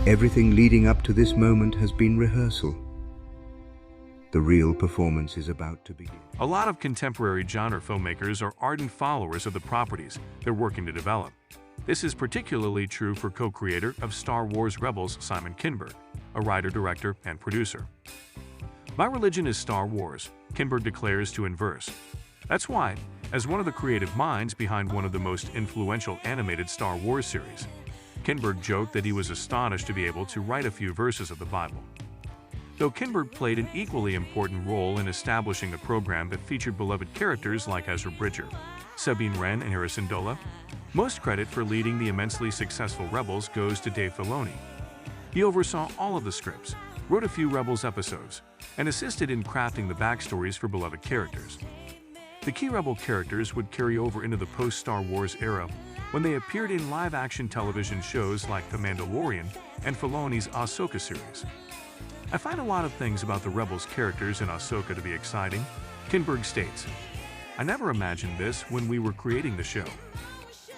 Everything leading up to this moment has been rehearsal. The real performance is about to begin. A lot of contemporary genre filmmakers are ardent followers of the properties they're working to develop. This is particularly true for co-creator of Star Wars Rebels Simon Kinberg, a writer, director, and producer. "My religion is Star Wars," Kinberg declares to Inverse. That's why, as one of the creative minds behind one of the most influential animated Star Wars series, Kinberg joked that he was astonished to be able to write a few verses of the Bible. Though Kinberg played an equally important role in establishing a program that featured beloved characters like Ezra Bridger, Sabine Wren, and Harrison Dola, most credit for leading the immensely successful Rebels goes to Dave Filoni. He oversaw all of the scripts, wrote a few Rebels episodes, and assisted in crafting the backstories for beloved characters. The key Rebel characters would carry over into the post-Star Wars era when they appeared in live-action television shows like The Mandalorian and Filoni's Ahsoka series. "I find a lot of things about the Rebels characters in Ahsoka to be exciting," Kinberg states. "I never imagined this when we were creating the show."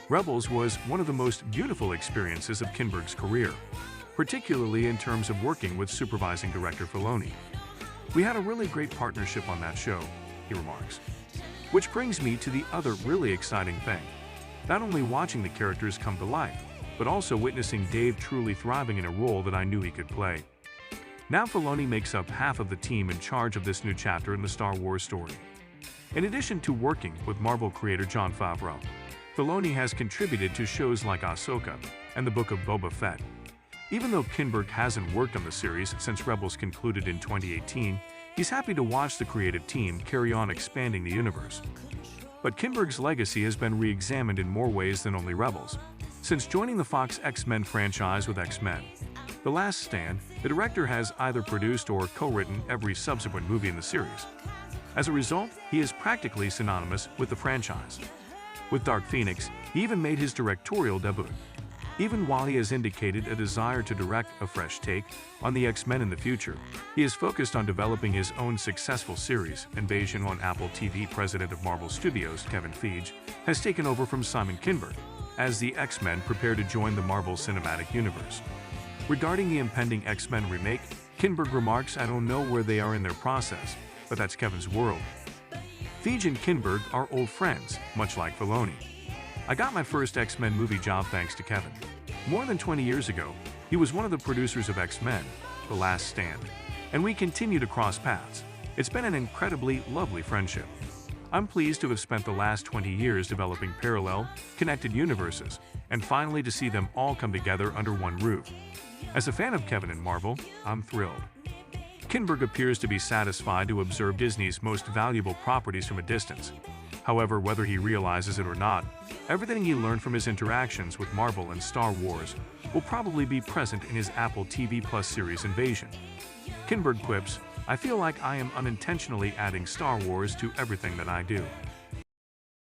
Rebels was one of the most beautiful experiences of Kinberg's career, particularly in terms of working with supervising director Filoni. "We had a really great partnership on that show," he remarks. Which brings me to the other really exciting thing. Not only watching the characters come to life, but also witnessing Dave truly thriving in a role that I knew he could play. Now Filoni makes up half of the team in charge of this new chapter in the Star Wars story. In addition to working with Marvel creator Jon Favreau, Filoni has contributed to shows like Ahsoka and the Book of Boba Fett. Even though Kinberg hasn't worked on the series since Rebels concluded in 2018, he's happy to watch the creative team carry on expanding the universe. But Kinberg's legacy has been re-examined in more ways than only Rebels. Since joining the Fox X-Men franchise with X-Men: The Last Stand, the director has either produced or co-written every subsequent movie in the series. As a result, he is practically synonymous with the franchise. With Dark Phoenix, he even made his directorial debut. Even while he has indicated a desire to direct a fresh take on the X-Men in the future, he is focused on developing his own successful series. Invasion on Apple TV. President of Marvel Studios, Kevin Feige, has taken over from Simon Kinberg as the X-Men prepare to join the Marvel Cinematic Universe. Regarding the impending X-Men remake, Kinberg remarks, "I don't know where they are in their process, but that's Kevin's world." Feige and Kinberg are old friends, much like Filoni. "I got my first X-Men movie job thanks to Kevin. More than 20 years ago, he was one of the producers of X-Men: The Last Stand, and we continue to cross paths. It's been an incredibly lovely friendship. I'm pleased to have spent the last 20 years developing parallel, connected universes, and finally to see them all come together under one roof. As a fan of Kevin and Marvel, I'm thrilled." Kinberg appears to be satisfied to observe Disney's most valuable properties from a distance. However, whether he realizes it or not, everything he learned from his interactions with Marvel and Star Wars will probably be present in his Apple TV Plus series Invasion. Kinberg quips, "I feel like I am unintentionally adding Star Wars to everything that I do."